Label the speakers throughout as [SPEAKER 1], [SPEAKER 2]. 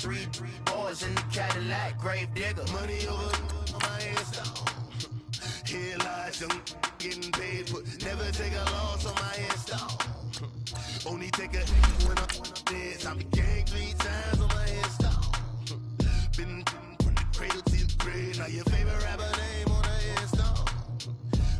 [SPEAKER 1] 3 boys in the Cadillac, grave digger. Money over my headstone. Here lies young, getting paid, but never take a loss on my headstone. Only take a when I'm dead. Time to gang 3 times on my headstone. Been from the cradle to the grave. Now your favorite rapper name on a headstone.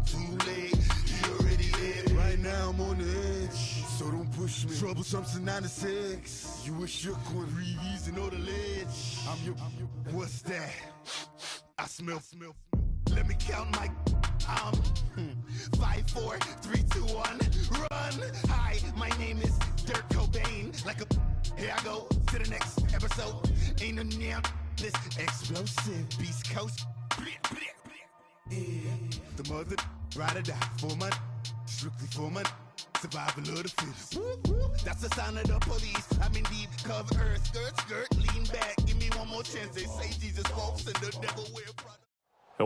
[SPEAKER 1] Too late, he already dead. Right now I'm on the edge, so don't push me. Troublesome to 96. You a shook one, breathe and know the ledge. I'm your. What's that? I smell. Let me count my. 5, 4, 3, 2, 1, run. Hi, my name is Dirk Cobain. Like a. Here I go to the next episode. Ain't no damn this explosive Beast Coast. Yeah. The mother ride or die for my. Strictly for my. Survival of the fittest. That's the sign of the police. I'm in deep cover earth. Skirt, lean back. Give me one more chance. They say Jesus walks and the devil wear Prada.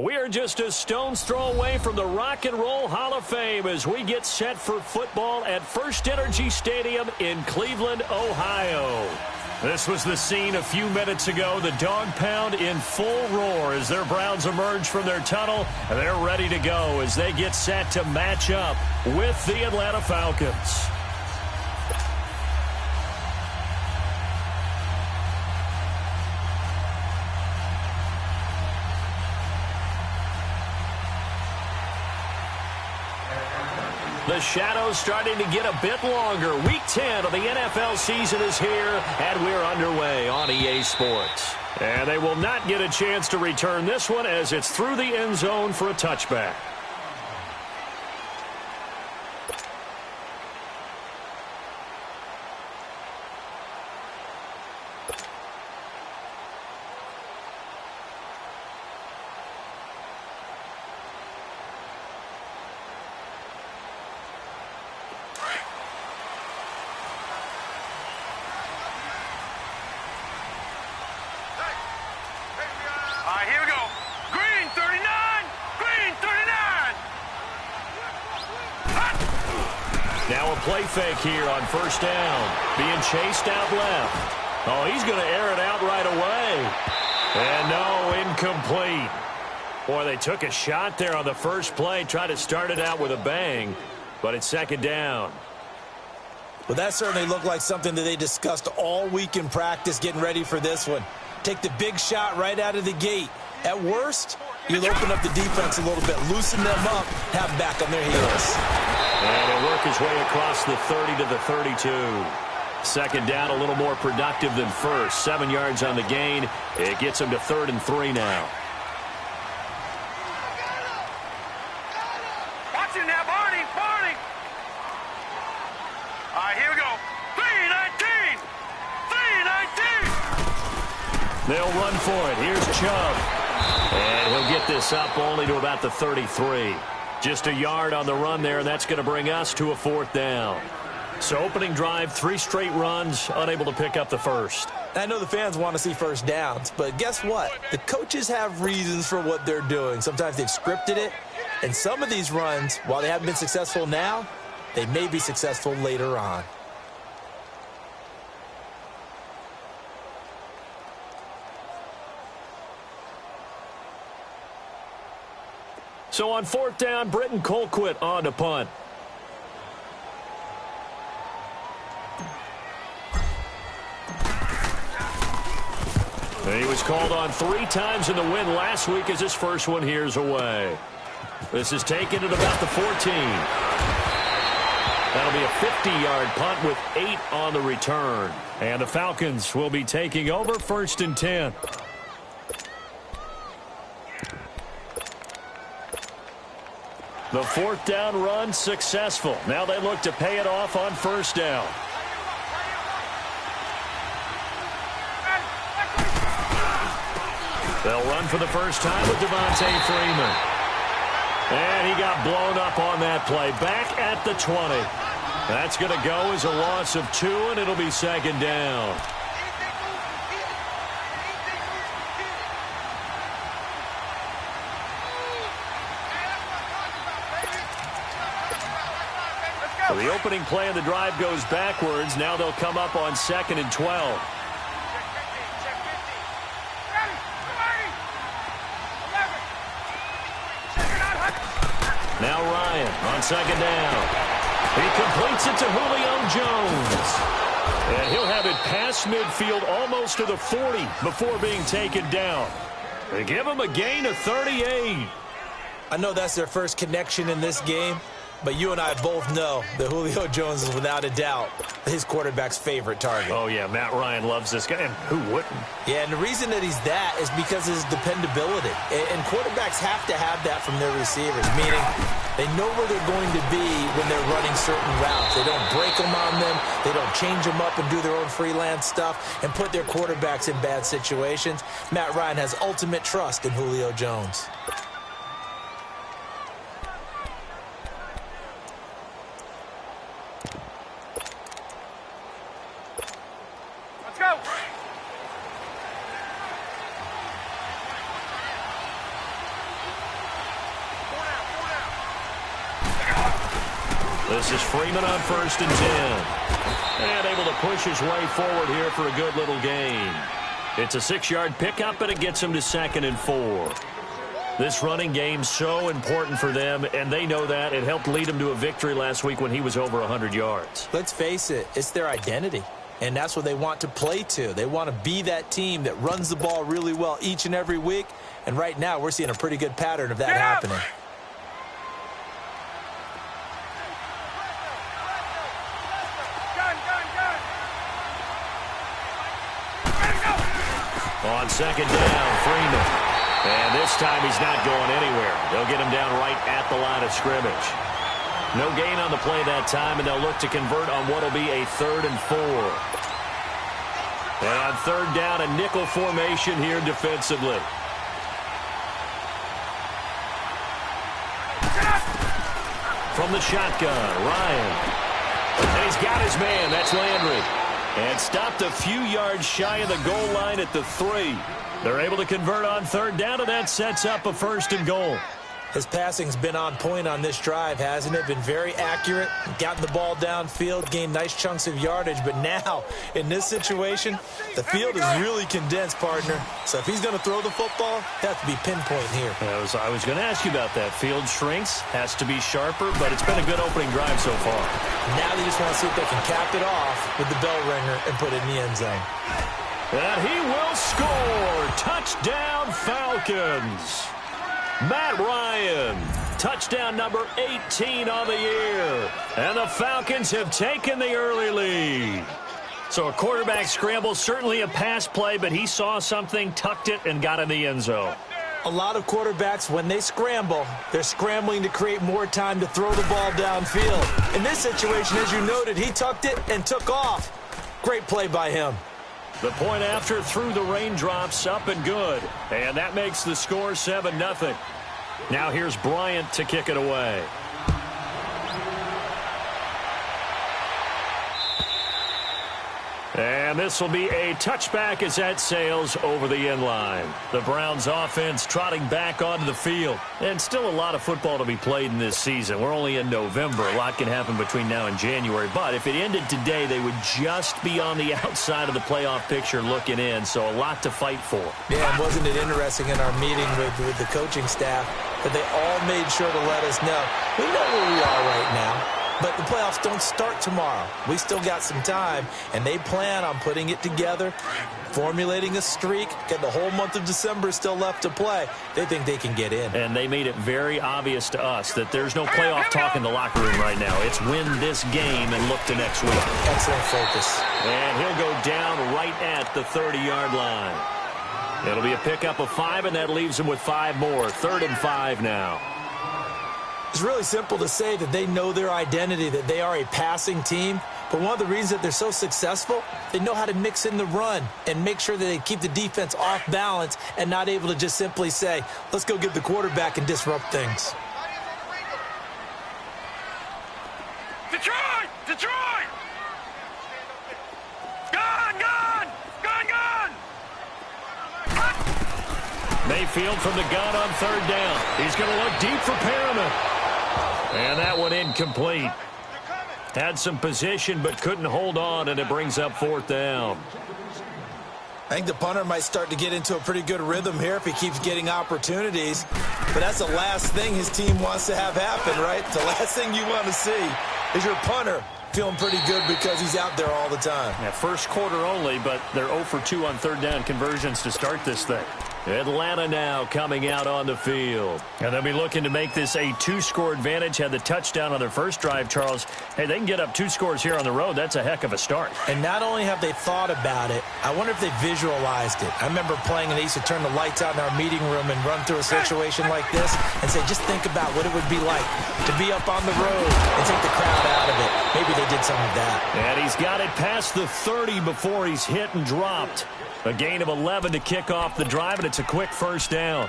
[SPEAKER 2] We are just a stone's throw away from the Rock and Roll Hall of Fame as we get set for football at First Energy Stadium in Cleveland, Ohio. This was the scene a few minutes ago. The dog pound in full roar as their Browns emerge from their tunnel. They're ready to go as they get set to match up with the Atlanta Falcons. The shadows starting to get a bit longer. Week 10 of the NFL season is here, and we're underway on EA Sports. And they will not get a chance to return this one as it's through the end zone for a touchback.
[SPEAKER 3] Here we go. Green 39! Green 39!
[SPEAKER 2] Now a play fake here on first down. Being chased out left. Oh, he's going to air it out right away. And no, incomplete. Boy, they took a shot there on the first play. Tried to start it out with a bang, but it's second down.
[SPEAKER 4] Well, that certainly looked like something that they discussed all week in practice getting ready for this one. Take the big shot right out of the gate. At worst, you'll open up the defense a little bit, loosen them up, have them back on their heels.
[SPEAKER 2] And he'll work his way across the 30 to the 32. Second down, a little more productive than first. 7 yards on the gain. It gets him to 3rd and 3 now.
[SPEAKER 3] Watch it now, Barney! Barney! All right, here we go. 3-19! 3-19!
[SPEAKER 2] They'll run for it. Here's Chubb. And he'll get this up only to about the 33. Just a yard on the run there, and that's going to bring us to a 4th down. So opening drive, 3 straight runs, unable to pick up the first.
[SPEAKER 4] I know the fans want to see first downs, but guess what? The coaches have reasons for what they're doing. Sometimes they've scripted it, and some of these runs, while they haven't been successful now, they may be successful later on.
[SPEAKER 2] So on 4th down, Britton Colquitt on to punt. He was called on 3 times in the win last week as his first one here's away. This is taken at about the 14. That'll be a 50-yard punt with 8 on the return. And the Falcons will be taking over 1st and 10. The 4th down run successful. Now they look to pay it off on 1st down. They'll run for the first time with Devontae Freeman. And he got blown up on that play. Back at the 20. That's going to go as a loss of 2, and it'll be 2nd down. So the opening play of the drive goes backwards. Now they'll come up on 2nd and 12. Now Ryan on second down. He completes it to Julio Jones. And he'll have it past midfield almost to the 40 before being taken down. They give him a gain of 38.
[SPEAKER 4] I know that's their first connection in this game, but you and I both know that Julio Jones is without a doubt his quarterback's favorite target.
[SPEAKER 2] Oh, yeah, Matt Ryan loves this guy, and who wouldn't?
[SPEAKER 4] Yeah, and the reason that he's that is because of his dependability. And quarterbacks have to have that from their receivers, meaning they know where they're going to be when they're running certain routes. They don't break them on them. They don't change them up and do their own freelance stuff and put their quarterbacks in bad situations. Matt Ryan has ultimate trust in Julio Jones.
[SPEAKER 2] This is Freeman on 1st and 10. And able to push his way forward here for a good little gain. It's a 6-yard pickup, and it gets him to 2nd and 4. This running game's so important for them, and they know that. It helped lead them to a victory last week when he was over 100 yards.
[SPEAKER 4] Let's face it, it's their identity, and that's what they want to play to. They want to be that team that runs the ball really well each and every week, and right now we're seeing a pretty good pattern of that happening.
[SPEAKER 2] On 2nd down, Freeman. And this time he's not going anywhere. They'll get him down right at the line of scrimmage. No gain on the play that time, and they'll look to convert on what will be a 3rd and 4. And on 3rd down, a nickel formation here defensively. From the shotgun, Ryan. And he's got his man. That's Landry. And stopped a few yards shy of the goal line at the 3. They're able to convert on 3rd down, and that sets up a 1st and goal.
[SPEAKER 4] His passing's been on point on this drive, hasn't it? Been very accurate, gotten the ball downfield, gained nice chunks of yardage. But now, in this situation, the field is really condensed, partner. So if he's going to throw the football, it has to be pinpoint here.
[SPEAKER 2] I was going to ask you about that. Field shrinks, has to be sharper, but it's been a good opening drive so far.
[SPEAKER 4] Now they just want to see if they can cap it off with the bell ringer and put it in the end zone.
[SPEAKER 2] And he will score. Touchdown, Falcons. Matt Ryan, touchdown number 18 on the year. And the Falcons have taken the early lead. So a quarterback scramble, certainly a pass play, but he saw something, tucked it, and got in the end zone.
[SPEAKER 4] A lot of quarterbacks, when they scramble, they're scrambling to create more time to throw the ball downfield. In this situation, as you noted, he tucked it and took off. Great play by him.
[SPEAKER 2] The point after through the raindrops, up and good. And that makes the score 7-0. Now here's Bryant to kick it away. And this will be a touchback as that sails over the end line. The Browns offense trotting back onto the field. And still a lot of football to be played in this season. We're only in November. A lot can happen between now and January. But if it ended today, they would just be on the outside of the playoff picture looking in. So a lot to fight for.
[SPEAKER 4] Yeah, and wasn't it interesting in our meeting with the coaching staff that they all made sure to let us know, we know where we are right now. But the playoffs don't start tomorrow. We still got some time, and they plan on putting it together, formulating a streak, get the whole month of December still left to play. They think they can get in.
[SPEAKER 2] And they made it very obvious to us that there's no playoff talk in the locker room right now. It's win this game and look to next week.
[SPEAKER 4] Excellent focus.
[SPEAKER 2] And he'll go down right at the 30-yard line. It'll be a pickup of 5, and that leaves him with 5 more. 3rd and 5 now.
[SPEAKER 4] It's really simple to say that they know their identity, that they are a passing team. But one of the reasons that they're so successful, they know how to mix in the run and make sure that they keep the defense off balance and not able to just simply say, let's go get the quarterback and disrupt things.
[SPEAKER 3] Detroit! Detroit! Gone! Gone! Gone! Gone!
[SPEAKER 2] Mayfield from the gun on 3rd down. He's going to look deep for Perriman. And that one incomplete. Had some position but couldn't hold on, and it brings up 4th down.
[SPEAKER 4] I think the punter might start to get into a pretty good rhythm here if he keeps getting opportunities. But that's the last thing his team wants to have happen, right? The last thing you want to see is your punter feeling pretty good because he's out there all the time.
[SPEAKER 2] Yeah, first quarter only, but they're 0 for 2 on third down conversions to start this thing. Atlanta now coming out on the field. And they'll be looking to make this a 2-score advantage. Had the touchdown on their first drive, Charles. Hey, they can get up 2 scores here on the road. That's a heck of a start.
[SPEAKER 4] And not only have they thought about it, I wonder if they visualized it. I remember playing and they used to turn the lights out in our meeting room and run through a situation like this and say, just think about what it would be like to be up on the road and take the crowd out of it. Maybe they did some of that.
[SPEAKER 2] And he's got it past the 30 before he's hit and dropped. A gain of 11 to kick off the drive, and it's a quick first down.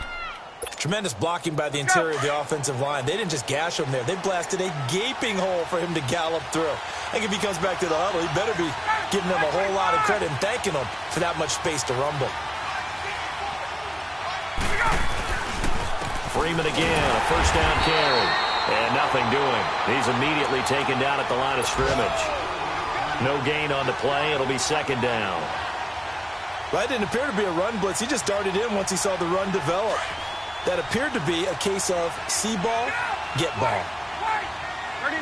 [SPEAKER 4] Tremendous blocking by the interior of the offensive line. They didn't just gash him there. They blasted a gaping hole for him to gallop through. I think if he comes back to the huddle, he better be giving them a whole lot of credit and thanking them for that much space to rumble.
[SPEAKER 2] Freeman again, a first down carry. And nothing doing. He's immediately taken down at the line of scrimmage. No gain on the play. It'll be second down.
[SPEAKER 4] Well, it didn't appear to be a run blitz. He just darted in once he saw the run develop. That appeared to be a case of see ball, get ball.
[SPEAKER 3] 39.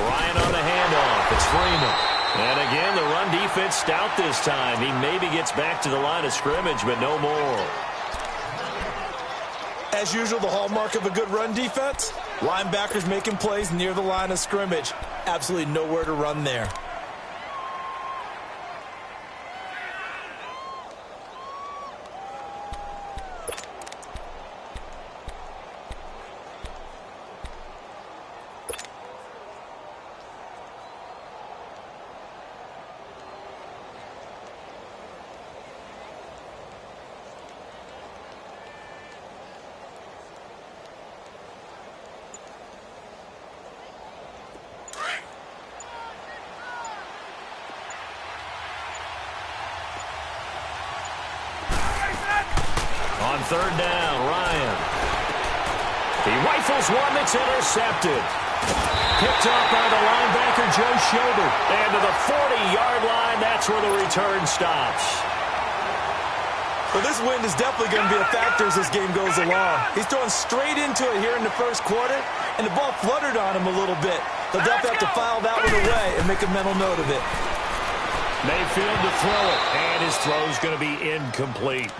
[SPEAKER 2] Ryan on the handoff. It's Freeman. And again, the run defense stout this time. He maybe gets back to the line of scrimmage, but no more.
[SPEAKER 4] As usual, the hallmark of a good run defense, linebackers making plays near the line of scrimmage. Absolutely nowhere to run there.
[SPEAKER 2] On third down, Ryan. He rifles one that's intercepted. Picked up by the linebacker, Joe Schobert. And to the 40-yard line, that's where the return stops.
[SPEAKER 4] Well, this wind is definitely going to be a factor as this game goes along. He's throwing straight into it here in the first quarter, and the ball fluttered on him a little bit. He'll definitely have to file that one away and make a mental note of it.
[SPEAKER 2] Mayfield to throw it, and his throw's going to be incomplete.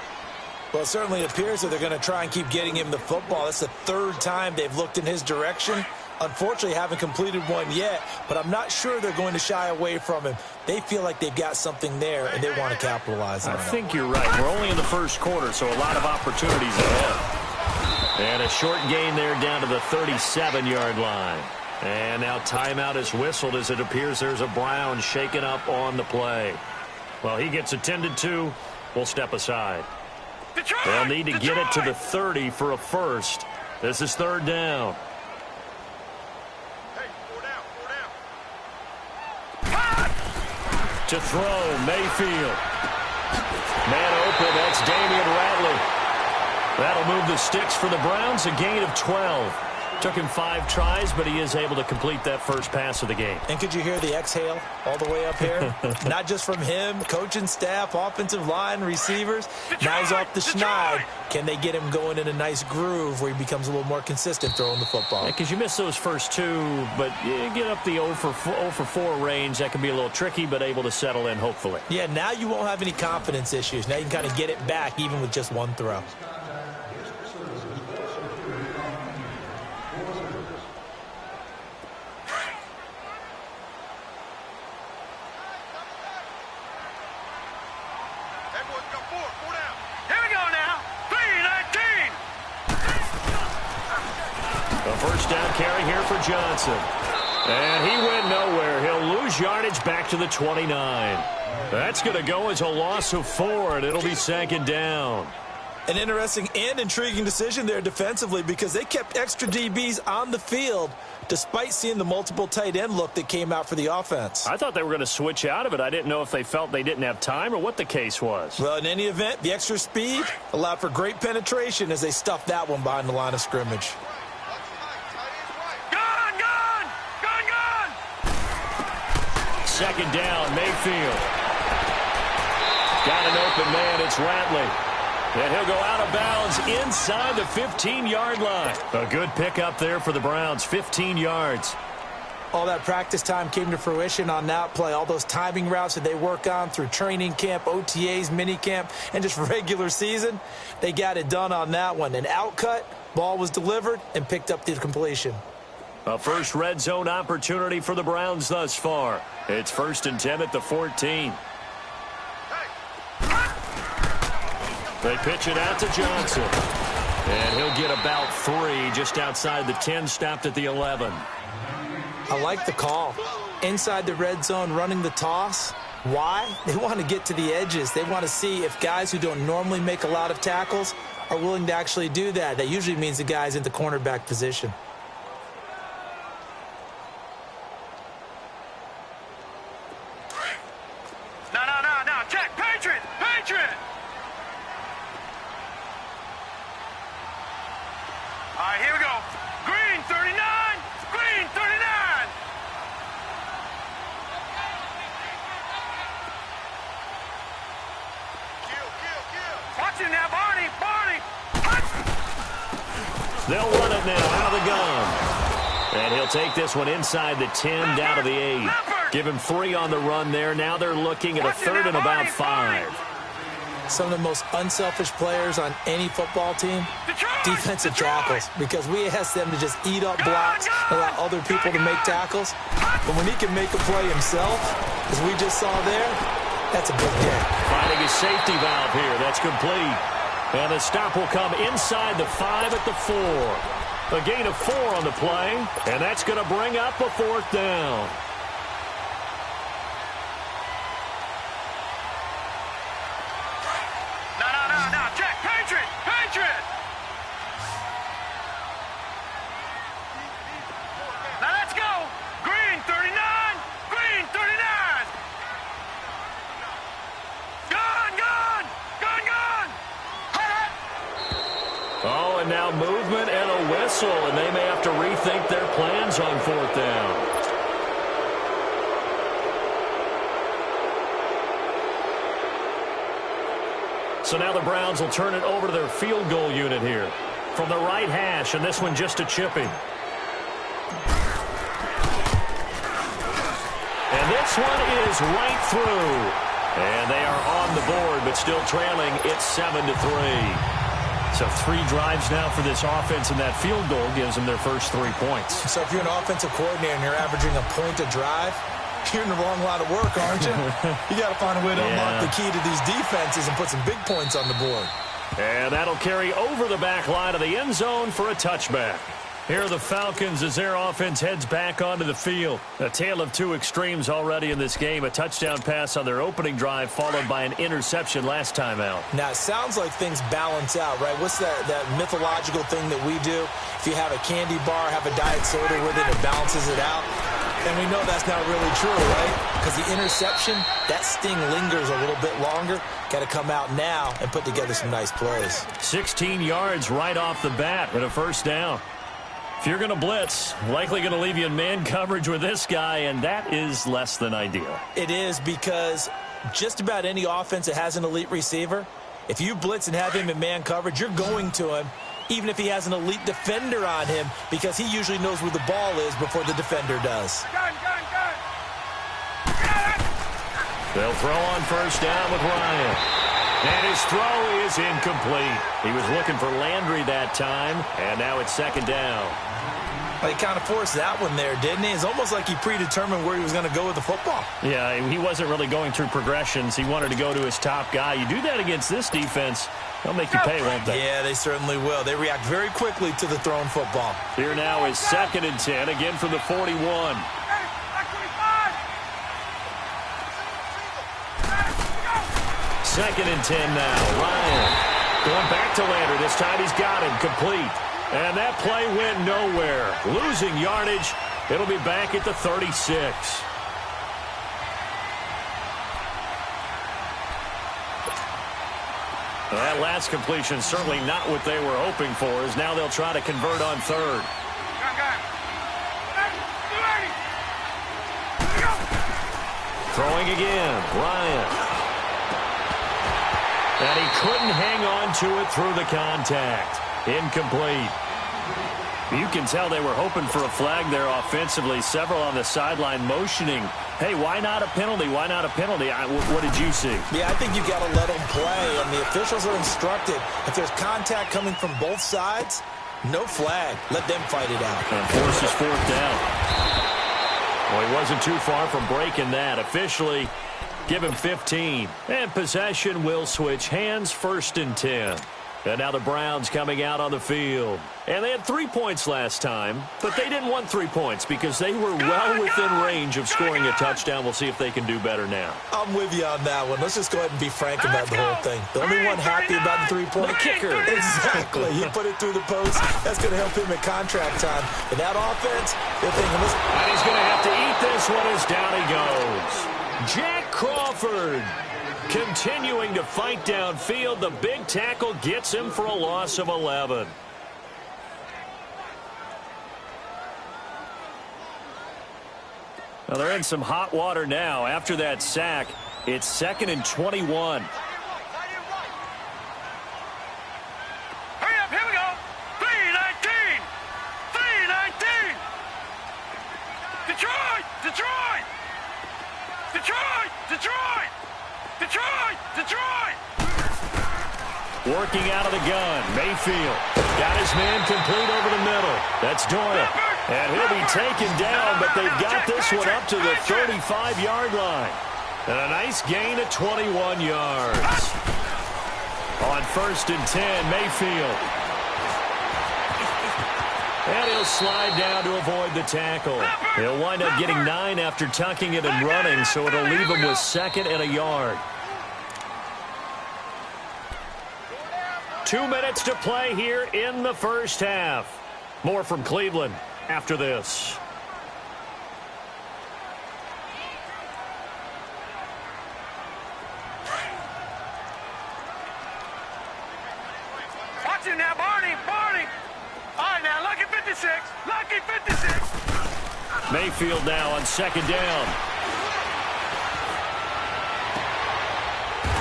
[SPEAKER 4] Well, it certainly appears that they're going to try and keep getting him the football. That's the third time they've looked in his direction. Unfortunately, haven't completed one yet, but I'm not sure they're going to shy away from him. They feel like they've got something there, and they want to capitalize on it.
[SPEAKER 2] I think you're right. We're only in the first quarter, so a lot of opportunities ahead. And a short gain there down to the 37-yard line. And now timeout is whistled as it appears there's a Brown shaken up on the play. Well, he gets attended to. We'll step aside. They'll need to get it to the 30 for a first. This is third down.
[SPEAKER 3] Hey, four down.
[SPEAKER 2] To throw, Mayfield. Man open, that's Damian Rattler. That'll move the sticks for the Browns, a gain of 12. Took him 5 tries, but he is able to complete that first pass of the game.
[SPEAKER 4] And could you hear the exhale all the way up here? Not just from him, coaching staff, offensive line, receivers. Now he's off the schneid. Can they get him going in a nice groove where he becomes a little more consistent throwing the football?
[SPEAKER 2] Because you miss those first 2, but you get up the 0 for 4 range. That can be a little tricky, but able to settle in, hopefully.
[SPEAKER 4] Yeah, now you won't have any confidence issues. Now you can kind of get it back even with just one throw.
[SPEAKER 2] Johnson. And he went nowhere. He'll lose yardage back to the 29. That's going to go as a loss of 4, and it'll be second down.
[SPEAKER 4] An interesting and intriguing decision there defensively because they kept extra DBs on the field despite seeing the multiple tight end look that came out for the offense.
[SPEAKER 2] I thought they were going to switch out of it. I didn't know if they felt they didn't have time or what the case was.
[SPEAKER 4] Well, in any event, the extra speed allowed for great penetration as they stuffed that one behind the line of scrimmage.
[SPEAKER 2] second down. Mayfield. Got an open man. It's Ratley. And he'll go out of bounds inside the 15-yard line. A good pickup there for the Browns, 15 yards.
[SPEAKER 4] All that practice time came to fruition on that play. All those timing routes that they work on through training camp, OTAs, minicamp, and just regular season, they got it done on that one. An outcut, ball was delivered, and picked up the completion.
[SPEAKER 2] A first red zone opportunity for the Browns thus far. It's 1st and 10 at the 14. They pitch it out to Johnson. And he'll get about 3 just outside the 10, stopped at the 11.
[SPEAKER 4] I like the call. Inside the red zone, running the toss. Why? They want to get to the edges. They want to see if guys who don't normally make a lot of tackles are willing to actually do that. That usually means the guy's in the cornerback position.
[SPEAKER 3] No. Check. Patriot. All right, here we go. Green, 39. Green, 39. Kill. Watch him now, Barney.
[SPEAKER 2] They'll run it now out of the gun. And he'll take this one inside the 10, down to the 8. Give him 3 on the run there. Now they're looking at a 3rd and about 5.
[SPEAKER 4] Some of the most unselfish players on any football team, defensive tackles, because we ask them to just eat up blocks, allow other people to make tackles. But when he can make a play himself, as we just saw there, that's a big day.
[SPEAKER 2] Finding his safety valve here. That's complete. And the stop will come inside the 5 at the 4. A gain of 4 on the play, and that's going to bring up a 4th down.
[SPEAKER 3] No. Check. Patriot. Now let's go. Green, 39. Green, 39. Gun.
[SPEAKER 2] Oh, and now movement and a whistle, and they may have to rethink their plans on 4th down. So now the Browns will turn it over to their field goal unit here. From the right hash, and this one just a chipping. And this one is right through. And they are on the board, but still trailing. It's 7-3. So 3 drives now for this offense, and that field goal gives them their first 3 points.
[SPEAKER 4] So if you're an offensive coordinator and you're averaging a point a drive, you're in the wrong line of work, aren't you? You got to find a way to unlock the key to these defenses and put some big points on the board.
[SPEAKER 2] And that'll carry over the back line of the end zone for a touchback. Here are the Falcons as their offense heads back onto the field. A tale of 2 extremes already in this game. A touchdown pass on their opening drive followed by an interception last time out.
[SPEAKER 4] Now, it sounds like things balance out, right? What's that mythological thing that we do? If you have a candy bar, have a diet soda with it, it balances it out. And we know that's not really true, right? Because the interception, that sting lingers a little bit longer. Got to come out now and put together some nice plays.
[SPEAKER 2] 16 yards right off the bat and a first down. If you're going to blitz, likely going to leave you in man coverage with this guy, and that is less than ideal.
[SPEAKER 4] It is, because just about any offense that has an elite receiver, if you blitz and have him in man coverage, you're going to him, even if he has an elite defender on him, because he usually knows where the ball is before the defender does.
[SPEAKER 2] They'll throw on first down with Ryan. And his throw is incomplete. He was looking for Landry that time, and now it's second down.
[SPEAKER 4] Well, he kind of forced that one there, didn't he? It's almost like he predetermined where he was going to go with the football.
[SPEAKER 2] Yeah, he wasn't really going through progressions. He wanted to go to his top guy. You do that against this defense, they'll make you pay, won't they?
[SPEAKER 4] Yeah, they certainly will. They react very quickly to the thrown football.
[SPEAKER 2] Here now is second and 10, again from the 41. Second and 10 now. Ryan going back to Landry. This time he's got him complete. And that play went nowhere. Losing yardage. It'll be back at the 36. Well, that last completion certainly not what they were hoping for, as now they'll try to convert on third. Throwing again, Ryan. And he couldn't hang on to it through the contact. Incomplete. You can tell they were hoping for a flag there offensively. Several on the sideline motioning, hey, why not a penalty? Why not a penalty? What did you see?
[SPEAKER 4] Yeah, I think you got to let them play, and the officials are instructed. If there's contact coming from both sides, no flag. Let them fight it out.
[SPEAKER 2] And forces fourth down. Well, he wasn't too far from breaking that. Officially, give him 15. And possession will switch hands, 1st and 10. And now the Browns coming out on the field. And they had 3 points last time, but they didn't want 3 points because they were well within range of scoring a touchdown. We'll see if they can do better now.
[SPEAKER 4] I'm with you on that one. Let's just go ahead and be frank about the whole thing. The only one happy about the 3-point
[SPEAKER 2] kicker.
[SPEAKER 4] Exactly. He put it through the post. That's going to help him at contract time. But that offense, they're thinking, listen.
[SPEAKER 2] And he's going to have to eat this one as down he goes. Jack Crawford continuing to fight downfield. The big tackle gets him for a loss of 11. Well, they're in some hot water now. After that sack, it's 2nd and 21.
[SPEAKER 3] Hurry up, here we go. 3-19. 3-19. Detroit! Detroit! Detroit! Detroit! Detroit! Detroit!
[SPEAKER 2] Working out of the gun. Mayfield got his man complete over the middle. That's Doyle. And he'll be taken down, but they've got this one up to the 35-yard line. And a nice gain of 21 yards. On 1st and 10, Mayfield. And he'll slide down to avoid the tackle. He'll wind up getting 9 after tucking it and running, so it'll leave him with 2nd and a yard. 2 minutes to play here in the first half. More from Cleveland after this.
[SPEAKER 3] Watch it now, Barney! Barney! All right, now, lucky 56. Lucky 56.
[SPEAKER 2] Mayfield now on 2nd down.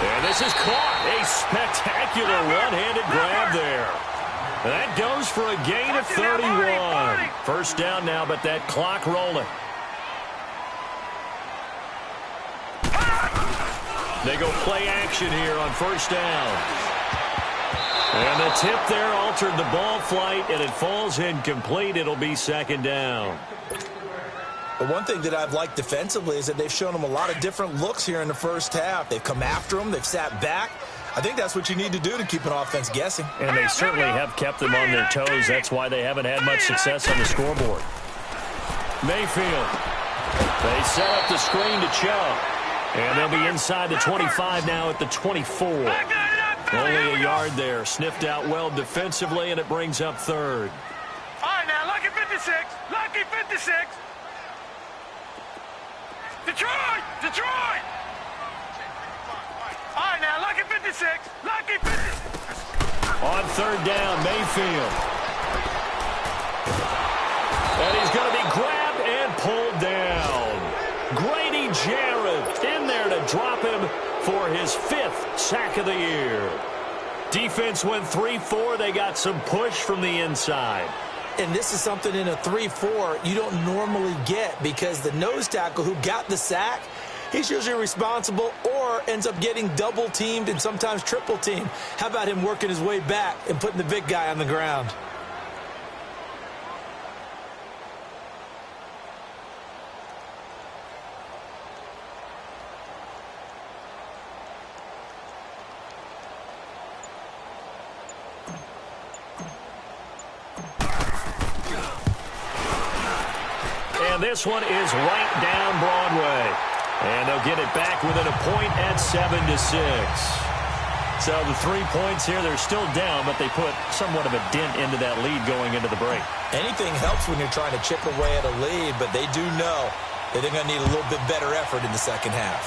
[SPEAKER 2] And this is caught. A spectacular one-handed grab there. That goes for a gain of 31. First down now, but that clock rolling. They go play action here on 1st down. And the tip there altered the ball flight, and it falls incomplete. It'll be 2nd down.
[SPEAKER 4] The one thing that I've liked defensively is that they've shown them a lot of different looks here in the first half. They've come after them. They've sat back. I think that's what you need to do to keep an offense guessing.
[SPEAKER 2] And they certainly have kept them on their toes. That's why they haven't had much success on the scoreboard. Mayfield. They set up the screen to Chubb. And they'll be inside the 25 now at the 24. Only a yard there. Sniffed out well defensively, and it brings up 3rd.
[SPEAKER 3] All right, now, lucky 56. Lucky 56. Detroit! Detroit! All right, now, lucky 56. Lucky 56.
[SPEAKER 2] On 3rd down, Mayfield. And he's going to be grabbed and pulled down. Grady Jarrett in there to drop him for his 5th sack of the year. Defense went 3-4. They got some push from the inside.
[SPEAKER 4] And this is something in a 3-4 you don't normally get because the nose tackle who got the sack, he's usually responsible or ends up getting double-teamed and sometimes triple-teamed. How about him working his way back and putting the big guy on the ground?
[SPEAKER 2] And this one is right down Broadway. And they'll get it back within a point at 7-6. So the 3 points here, they're still down, but they put somewhat of a dent into that lead going into the break.
[SPEAKER 4] Anything helps when you're trying to chip away at a lead, but they do know that they're going to need a little bit better effort in the second half.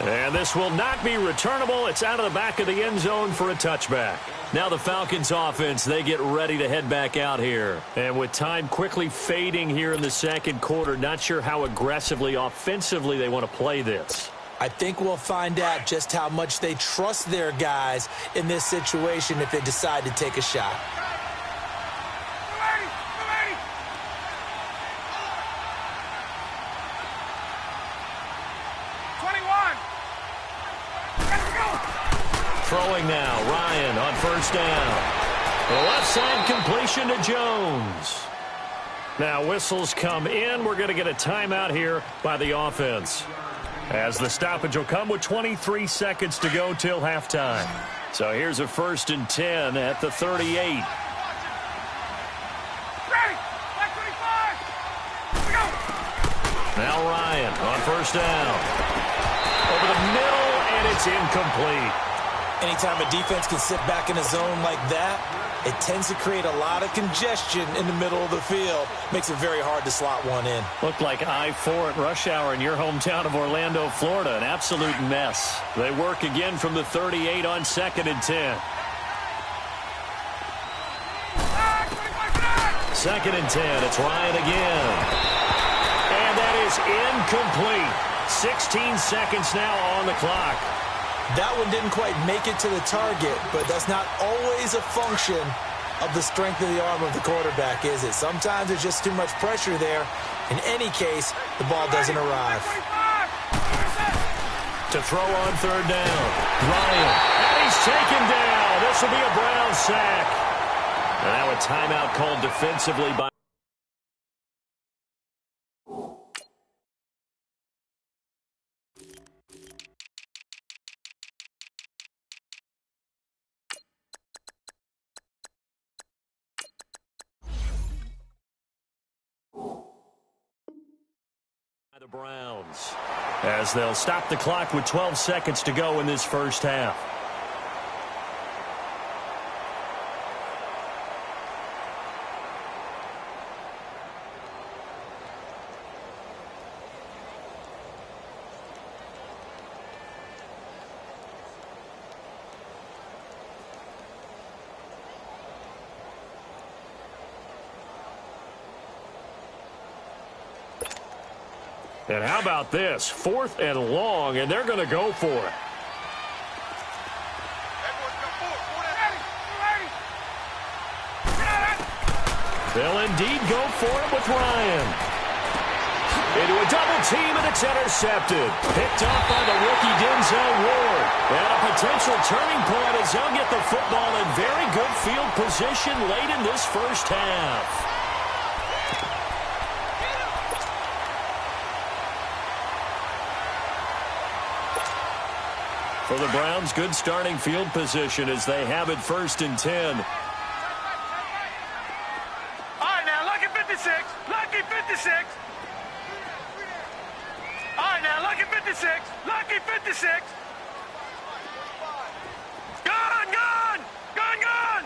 [SPEAKER 2] And this will not be returnable. It's out of the back of the end zone for a touchback. Now the Falcons offense, they get ready to head back out here. And with time quickly fading here in the second quarter, not sure how aggressively, offensively they want to play this.
[SPEAKER 4] I think we'll find out just how much they trust their guys in this situation if they decide to take a shot.
[SPEAKER 2] Throwing now, Ryan on first down. The left side completion to Jones. Now whistles come in. We're going to get a timeout here by the offense, as the stoppage will come with 23 seconds to go till halftime. So here's a 1st and 10 at the 38. Now Ryan on first down. Over the middle, and it's incomplete.
[SPEAKER 4] Anytime a defense can sit back in a zone like that, it tends to create a lot of congestion in the middle of the field. Makes it very hard to slot one in.
[SPEAKER 2] Looked like I-4 at rush hour in your hometown of Orlando, Florida. An absolute mess. They work again from the 38 on 2nd and 10. 2nd and 10. It's Ryan again. And that is incomplete. 16 seconds now on the clock.
[SPEAKER 4] That one didn't quite make it to the target, but that's not always a function of the strength of the arm of the quarterback, is it? Sometimes there's just too much pressure there. In any case, the ball doesn't arrive.
[SPEAKER 2] To throw on 3rd down. Ryan, and he's taken down. This will be a Brown sack. And now a timeout called defensively by the Browns, as they'll stop the clock with 12 seconds to go in this first half. And how about this? 4th and long, and they're going to go for it. They'll indeed go for it with Ryan. Into a double team, and it's intercepted. Picked off by the rookie Denzel Ward. And a potential turning point as they'll get the football in very good field position late in this first half. For the Browns, good starting field position as they have it 1st and 10.
[SPEAKER 3] All right, now, lucky 56. Lucky 56. All right, now, lucky 56. Lucky 56. Gone, gone. Gone, gone.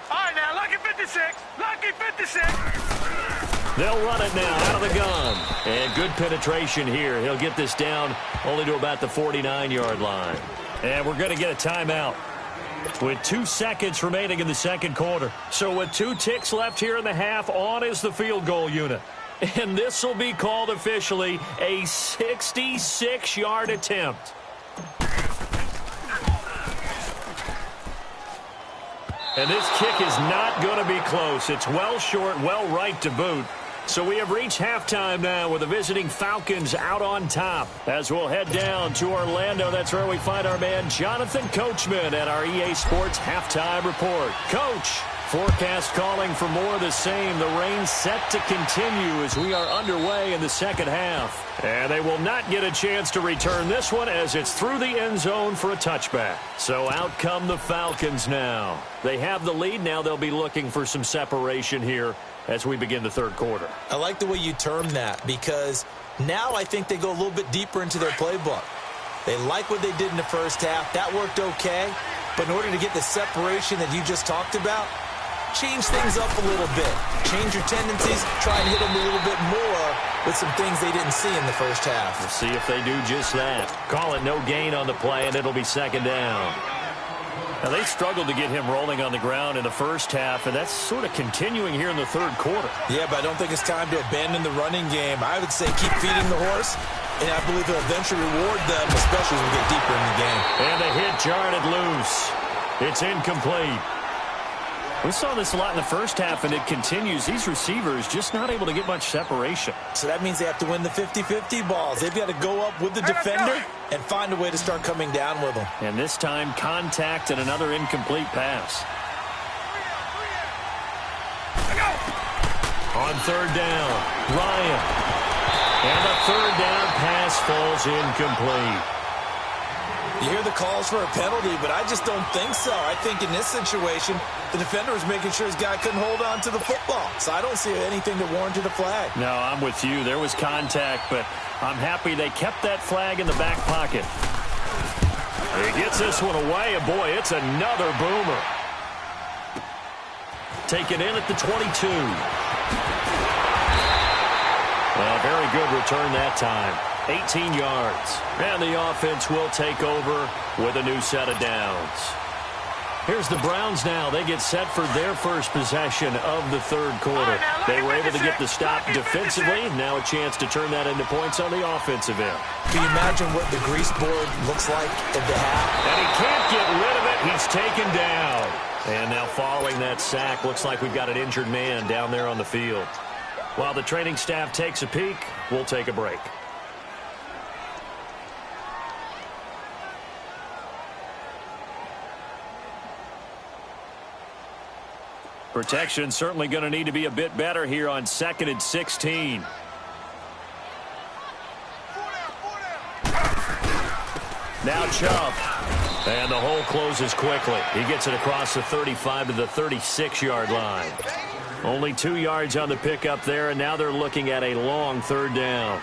[SPEAKER 3] All right, now, lucky 56. Lucky 56.
[SPEAKER 2] They'll run it now out of the gun. And good penetration here. He'll get this down only to about the 49-yard line. And we're going to get a timeout with 2 seconds remaining in the second quarter. So with 2 ticks left here in the half, on is the field goal unit. And this will be called officially a 66-yard attempt. And this kick is not going to be close. It's well short, well right to boot. So we have reached halftime now with the visiting Falcons out on top. As we'll head down to Orlando, that's where we find our man Jonathan Coachman at our EA Sports Halftime Report. Coach, forecast calling for more of the same. The rain set to continue as we are underway in the second half. And they will not get a chance to return this one as it's through the end zone for a touchback. So out come the Falcons now. They have the lead. Now they'll be looking for some separation here as we begin the third quarter.
[SPEAKER 4] I like the way you term that, because now I think they go a little bit deeper into their playbook. They like what they did in the first half. That worked okay. But in order to get the separation that you just talked about, change things up a little bit. Change your tendencies, try and hit them a little bit more with some things they didn't see in the first half.
[SPEAKER 2] We'll see if they do just that. Call it no gain on the play, and it'll be second down. Now, they struggled to get him rolling on the ground in the first half, and that's sort of continuing here in the third quarter.
[SPEAKER 4] Yeah, but I don't think it's time to abandon the running game. I would say keep feeding the horse, and I believe he'll eventually reward them, especially as we get deeper in the game.
[SPEAKER 2] And the hit jarred it loose. It's incomplete. We saw this a lot in the first half, and it continues. These receivers just not able to get much separation.
[SPEAKER 4] So that means they have to win the 50-50 balls. They've got to go up with the defender and find a way to start coming down with them.
[SPEAKER 2] And this time, contact and another incomplete pass. On third down, Ryan. And the third down pass falls incomplete.
[SPEAKER 4] You hear the calls for a penalty, but I just don't think so. I think in this situation, the defender was making sure his guy couldn't hold on to the football. So I don't see anything that warranted a flag.
[SPEAKER 2] No, I'm with you. There was contact, but I'm happy they kept that flag in the back pocket. He gets this one away, and boy, it's another boomer. Taken in at the 22. Well, very good return that time. 18 yards. And the offense will take over with a new set of downs. Here's the Browns now. They get set for their first possession of the third quarter. They were able to get the stop defensively. Now a chance to turn that into points on the offensive end.
[SPEAKER 4] Can you imagine what the grease board looks like at the half?
[SPEAKER 2] And he can't get rid of it. He's taken down. And now following that sack, looks like we've got an injured man down there on the field. While the training staff takes a peek, we'll take a break. Protection certainly going to need to be a bit better here on 2nd and 16. Now Chubb. And the hole closes quickly. He gets it across the 35 to the 36-yard line. Only 2 yards on the pickup there, and now they're looking at a long third down.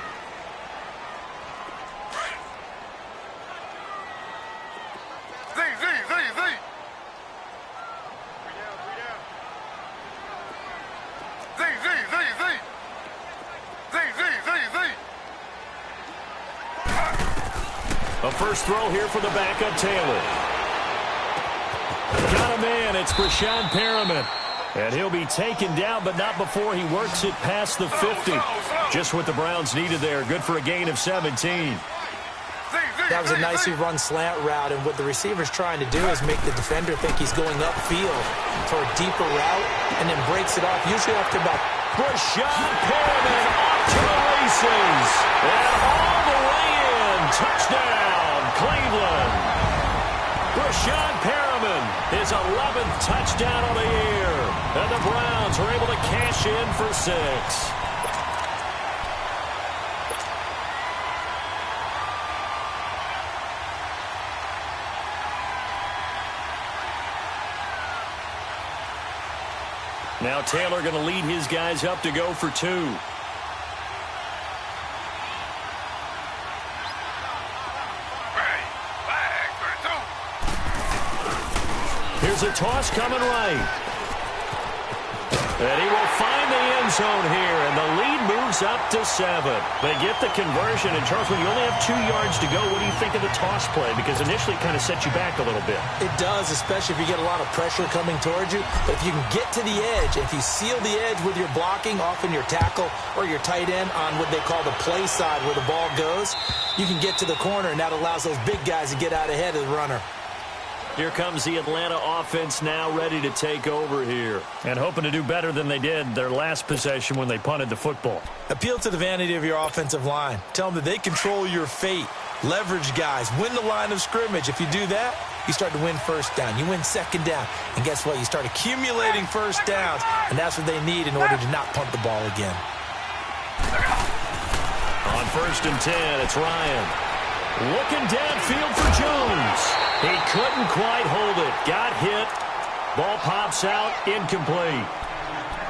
[SPEAKER 2] A first throw here for the backup Taylor. Got a man. It's Brashad Perriman. And he'll be taken down, but not before he works it past the 50. Just what the Browns needed there. Good for a gain of 17.
[SPEAKER 4] That was a nicely run slant route, and what the receiver's trying to do is make the defender think he's going upfield for a deeper route, and then breaks it off, usually after about...
[SPEAKER 2] Brashad Perriman off to the races. And all the way in. Touchdown, Cleveland. Brashad Perriman, his 11th touchdown of the year. And the Browns are able to cash in for 6. Now Taylor going to lead his guys up to go for 2. Here's a toss coming right. And he will find the end zone here, and the lead moves up to 7. They get the conversion, and Charles, when you only have 2 yards to go, what do you think of the toss play? Because initially it kind of sets you back a little bit.
[SPEAKER 4] It does, especially if you get a lot of pressure coming towards you. But if you can get to the edge, if you seal the edge with your blocking, often your tackle or your tight end on what they call the play side where the ball goes, you can get to the corner, and that allows those big guys to get out ahead of the runner.
[SPEAKER 2] Here comes the Atlanta offense now ready to take over here. And hoping to do better than they did their last possession when they punted the football.
[SPEAKER 4] Appeal to the vanity of your offensive line. Tell them that they control your fate. Leverage guys. Win the line of scrimmage. If you do that, you start to win first down. You win second down. And guess what? You start accumulating first downs. And that's what they need in order to not punt the ball again.
[SPEAKER 2] On 1st and 10, it's Ryan. Looking downfield for Jones. He couldn't quite hold it. Got hit. Ball pops out. Incomplete.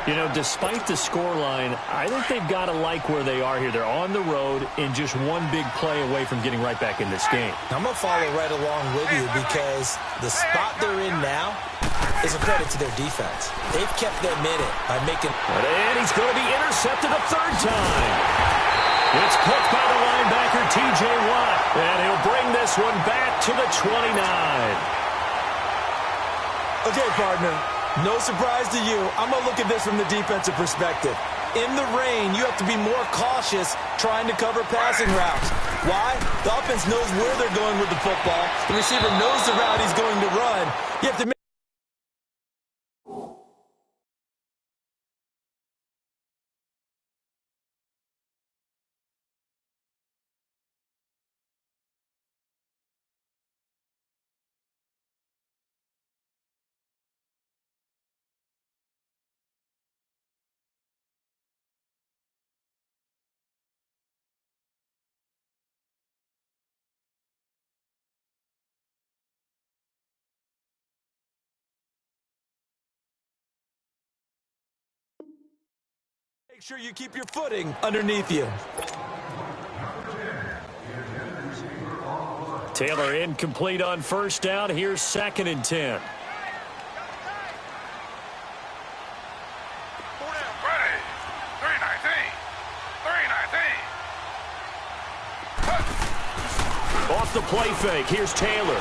[SPEAKER 2] You know, despite the scoreline, I think they've got to like where they are here. They're on the road and just one big play away from getting right back in this game.
[SPEAKER 4] I'm going to follow right along with you because the spot they're in now is a credit to their defense. They've kept them in it by making...
[SPEAKER 2] And he's going to be intercepted a 3rd time. T.J. Watt, and he'll bring this one back to the 29.
[SPEAKER 4] Okay, partner, no surprise to you. I'm going to look at this from the defensive perspective. In the rain, you have to be more cautious trying to cover passing routes. Why? The offense knows where they're going with the football. The receiver knows the route he's going to run. You have to make sure you keep your footing underneath you.
[SPEAKER 2] Taylor incomplete on first down. Here's 2nd and 10. Off the play fake. Here's Taylor.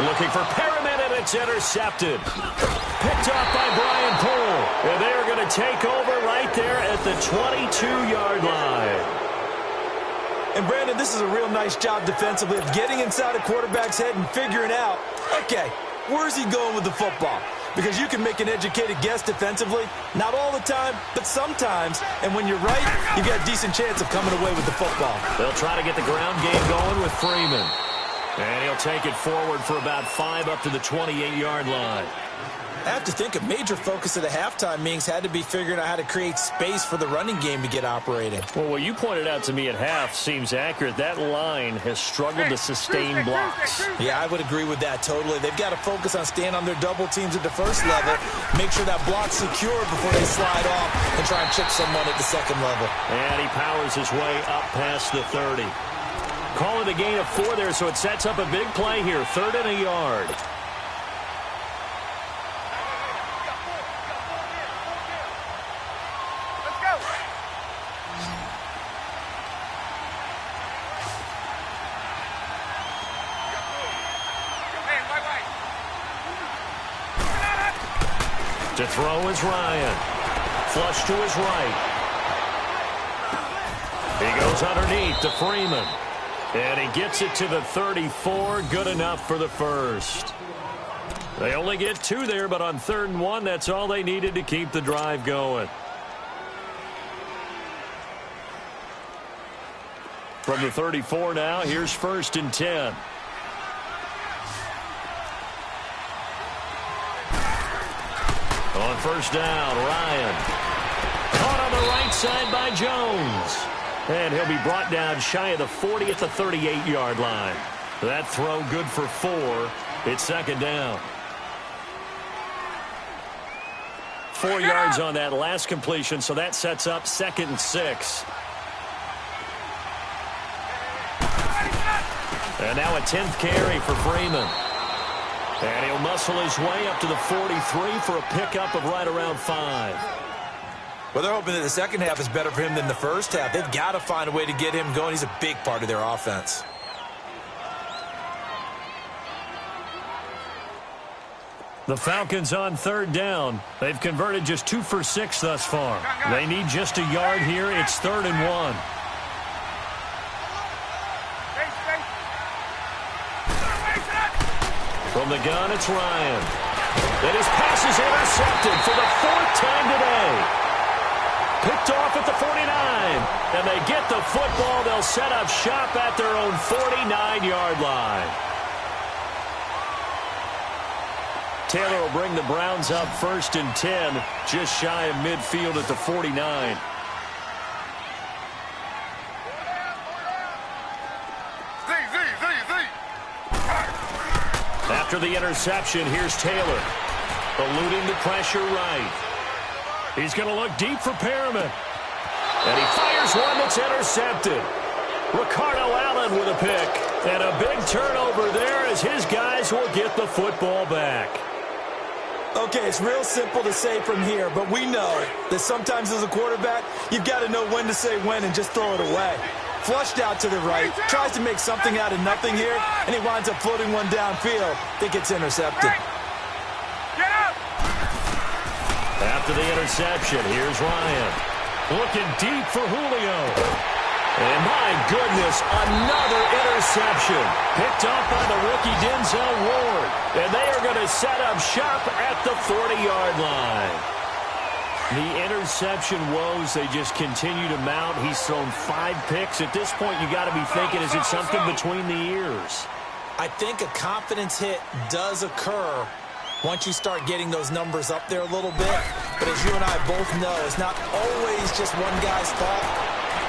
[SPEAKER 2] Looking for Perriman, and it's intercepted. Picked off by Brian Poole. And they're going to take over right there at the 22-yard line.
[SPEAKER 4] And, Brandon, this is a real nice job defensively of getting inside a quarterback's head and figuring out, okay, where's he going with the football? Because you can make an educated guess defensively. Not all the time, but sometimes. And when you're right, you got a decent chance of coming away with the football.
[SPEAKER 2] They'll try to get the ground game going with Freeman. And he'll take it forward for about 5 up to the 28-yard line.
[SPEAKER 4] I have to think a major focus of the halftime meetings had to be figuring out how to create space for the running game to get operating.
[SPEAKER 2] Well, what you pointed out to me at half seems accurate. That line has struggled to sustain blocks.
[SPEAKER 4] Yeah, I would agree with that totally. They've got to focus on staying on their double teams at the first level, make sure that block's secure before they slide off and try and chip someone at the second level.
[SPEAKER 2] And he powers his way up past the 30. Call it a gain of 4 there, so it sets up a big play here. 3rd and a yard. To throw is Ryan. Flush to his right. He goes underneath to Freeman. And he gets it to the 34. Good enough for the first. They only get 2 there, but on 3rd and 1, that's all they needed to keep the drive going. From the 34 now, here's 1st and 10. On first down, Ryan. Caught on the right side by Jones. And he'll be brought down shy of the 40 at the 38-yard line. That throw good for 4. It's 2nd down. 4 yards on that last completion, so that sets up 2nd and 6. And now a 10th carry for Freeman. And he'll muscle his way up to the 43 for a pickup of right around 5.
[SPEAKER 4] Well, they're hoping that the second half is better for him than the first half. They've got to find a way to get him going. He's a big part of their offense.
[SPEAKER 2] The Falcons on 3rd down. They've converted just 2 for 6 thus far. They need just a yard here. It's 3rd and 1. From the gun, it's Ryan. And his pass is intercepted for the 4th time today. Picked off at the 49. And they get the football. They'll set up shop at their own 49-yard line. Taylor will bring the Browns up 1st and 10, just shy of midfield at the 49. After the interception, here's Taylor. Eluding the pressure right. He's going to look deep for Perriman. And he fires one that's intercepted. Ricardo Allen with a pick. And a big turnover there as his guys will get the football back.
[SPEAKER 4] Okay, it's real simple to say from here, but we know that sometimes as a quarterback, you've got to know when to say when and just throw it away. Flushed out to the right, tries to make something out of nothing here, and he winds up floating one downfield. I think it's intercepted.
[SPEAKER 3] Get up!
[SPEAKER 2] After the interception, here's Ryan. Looking deep for Julio. And my goodness, another interception. Picked off by the rookie Denzel Ward. And they are going to set up shop at the 40-yard line. The interception woes, they just continue to mount. He's thrown 5 picks. At this point, you got to be thinking, is it something between the ears?
[SPEAKER 4] I think a confidence hit does occur once you start getting those numbers up there a little bit. But as you and I both know, it's not always just one guy's fault.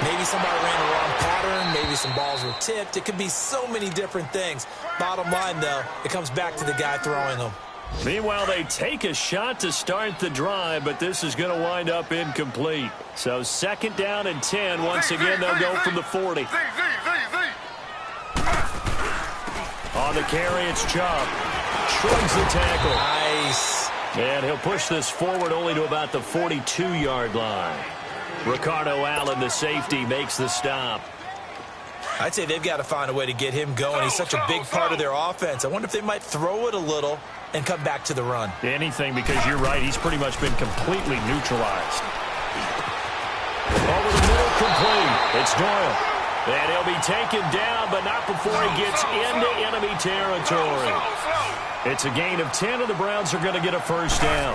[SPEAKER 4] Maybe somebody ran the wrong pattern. Maybe some balls were tipped. It could be so many different things. Bottom line, though, it comes back to the guy throwing them.
[SPEAKER 2] Meanwhile, they take a shot to start the drive, but this is going to wind up incomplete. So 2nd down and 10. Once again, they'll go from the 40. On the carry, it's Chubb. Shrugs the tackle.
[SPEAKER 4] Nice.
[SPEAKER 2] And he'll push this forward only to about the 42-yard line. Ricardo Allen, the safety, makes the stop.
[SPEAKER 4] I'd say they've got to find a way to get him going. He's such a big part of their offense. I wonder if they might throw it a little and come back to the run.
[SPEAKER 2] Anything, because you're right. He's pretty much been completely neutralized. Over the middle, complete. It's Doyle. And he'll be taken down, but not before he gets into enemy territory. It's a gain of 10, and the Browns are going to get a first down.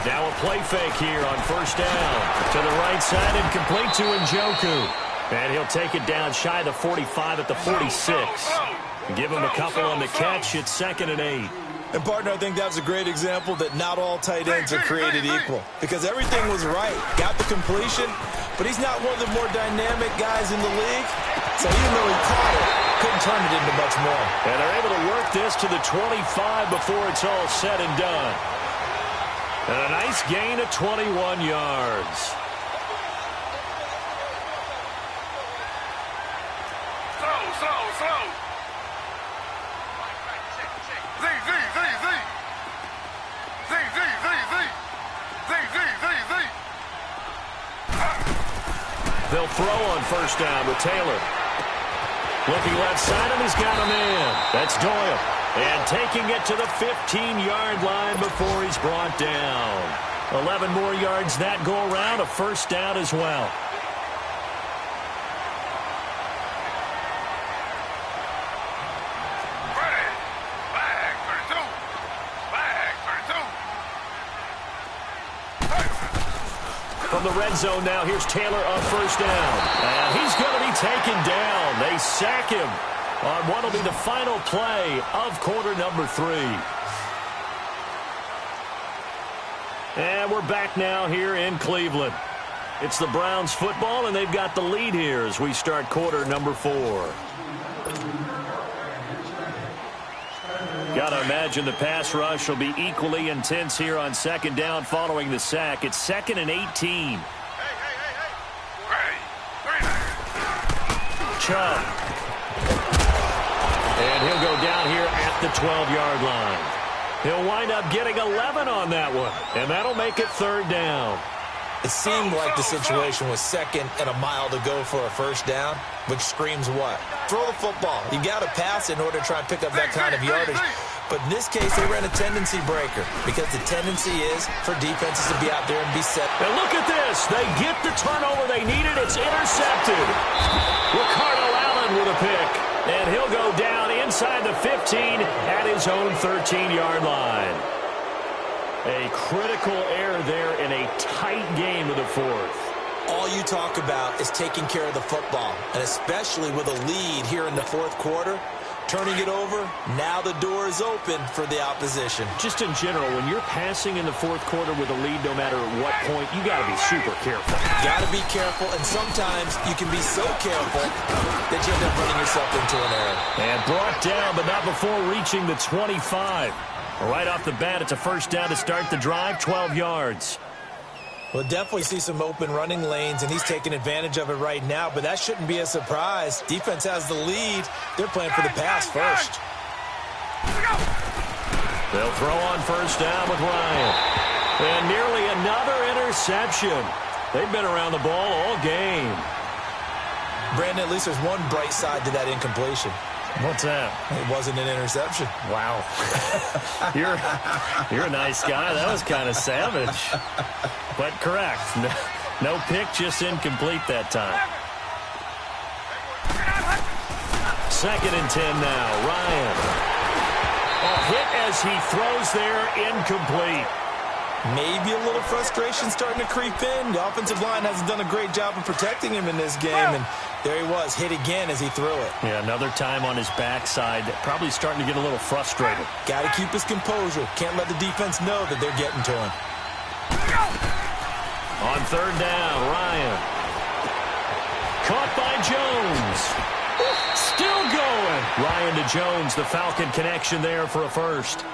[SPEAKER 2] Now a play fake here on first down. To the right side and complete to Njoku. And he'll take it down shy of the 45 at the 46. Give him a couple on the catch. It's 2nd and 8.
[SPEAKER 4] And, partner, I think that was a great example that not all tight ends are created equal. Because everything was right. Got the completion, but he's not one of the more dynamic guys in the league. So even though he caught it, couldn't turn it into much more.
[SPEAKER 2] And they're able to work this to the 25 before it's all said and done. And a nice gain of 21 yards.
[SPEAKER 3] Slow.
[SPEAKER 2] They'll throw on first down with Taylor. Looking left side, and he's got a man. That's Doyle. And taking it to the 15-yard line before he's brought down. 11 more yards that go around, a first down as well. From the red zone now, here's Taylor on first down. And he's going to be taken down. They sack him on what will be the final play of quarter number 3. And we're back now here in Cleveland. It's the Browns football, and they've got the lead here as we start quarter number 4. Got to imagine the pass rush will be equally intense here on 2nd down following the sack. It's 2nd and 18. Chubb. And he'll go down here at the 12-yard line. He'll wind up getting 11 on that one, and that'll make it 3rd down.
[SPEAKER 4] It seemed like the situation was 2nd and a mile to go for a first down, which screams what? Throw the football. You got to pass in order to try and pick up that kind of yardage. But in this case, they ran a tendency breaker because the tendency is for defenses to be out there and be set.
[SPEAKER 2] And look at this. They get the turnover they needed. It's intercepted. Ricardo Allen with a pick. And he'll go down inside the 15 at his own 13-yard line. A critical error there in a tight game of the 4th.
[SPEAKER 4] All you talk about is taking care of the football, and especially with a lead here in the 4th quarter, turning it over, now the door is open for the opposition.
[SPEAKER 2] Just in general, when you're passing in the 4th quarter with a lead, no matter at what point, you got to be super careful.
[SPEAKER 4] Got to be careful, and sometimes you can be so careful that you end up running yourself into an error.
[SPEAKER 2] And brought down, but not before reaching the 25. Right off the bat, it's a first down to start the drive, 12 yards.
[SPEAKER 4] We'll definitely see some open running lanes, and he's taking advantage of it right now, but that shouldn't be a surprise. Defense has the lead. They're playing for the pass first.
[SPEAKER 2] They'll throw on first down with Ryan. And nearly another interception. They've been around the ball all game.
[SPEAKER 4] Brandon, at least there's one bright side to that incompletion.
[SPEAKER 2] What's that?
[SPEAKER 4] It wasn't an interception.
[SPEAKER 2] Wow. You're a nice guy. That was kind of savage. But correct. No pick, just incomplete that time. 2nd and 10 now. Ryan. A hit as he throws there, incomplete.
[SPEAKER 4] Maybe a little frustration starting to creep in. The offensive line hasn't done a great job of protecting him in this game, and there he was, hit again as he threw it.
[SPEAKER 2] Yeah, another time on his backside, probably starting to get a little frustrated.
[SPEAKER 4] Got to keep his composure. Can't let the defense know that they're getting to him.
[SPEAKER 2] On 3rd down, Ryan. Caught by Jones. Still going. Ryan to Jones, the Falcon connection there for a first.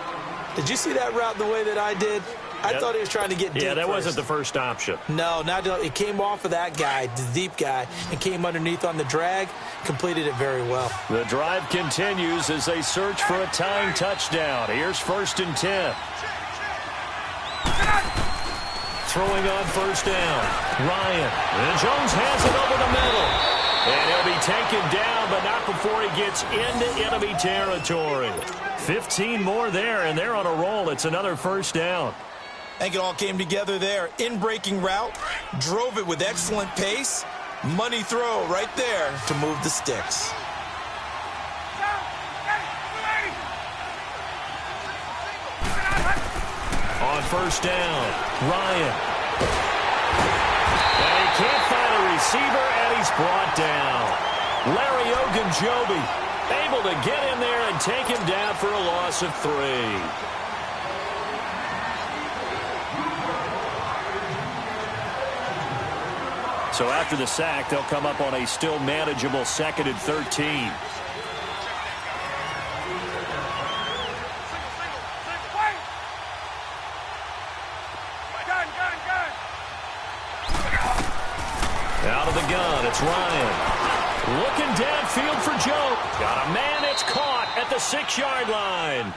[SPEAKER 4] Did you see that route the way that I did? I thought he was trying to get deep.
[SPEAKER 2] Yeah, that
[SPEAKER 4] first.
[SPEAKER 2] wasn't the first option.
[SPEAKER 4] No, it came off of that guy, the deep guy, and came underneath on the drag, completed it very well.
[SPEAKER 2] The drive continues as they search for a tying touchdown. Here's 1st and 10. Throwing on first down. Ryan. And Jones has it over the middle. And he'll be taken down, but not before he gets into enemy territory. 15 more there, and they're on a roll. It's another first down.
[SPEAKER 4] I think it all came together there. In-breaking route, drove it with excellent pace. Money throw right there to move the sticks.
[SPEAKER 2] On first down, Ryan. And he can't find a receiver, and he's brought down. Larry Ogunjobi able to get in there and take him down for a loss of 3. So after the sack, they'll come up on a still manageable 2nd and 13. Out of the gun, it's Ryan. Looking downfield for Joe. Got a man, it's caught at the 6-yard line.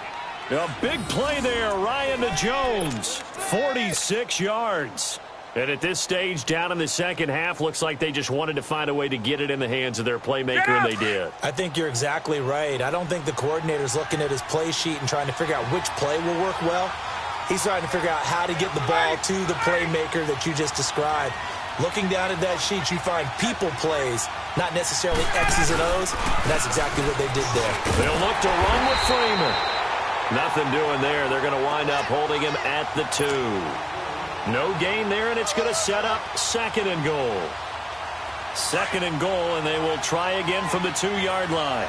[SPEAKER 2] A big play there, Ryan to Jones. 46 yards. And at this stage, down in the second half, looks like they just wanted to find a way to get it in the hands of their playmaker, and they did.
[SPEAKER 4] I think you're exactly right. I don't think the coordinator's looking at his play sheet and trying to figure out which play will work well. He's trying to figure out how to get the ball to the playmaker that you just described. Looking down at that sheet, you find people plays, not necessarily X's and O's. And that's exactly what they did there.
[SPEAKER 2] They'll look to run with Freeman. Nothing doing there. They're going to wind up holding him at the 2. No gain there, and it's going to set up 2nd and goal. 2nd and goal, and they will try again from the 2-yard line.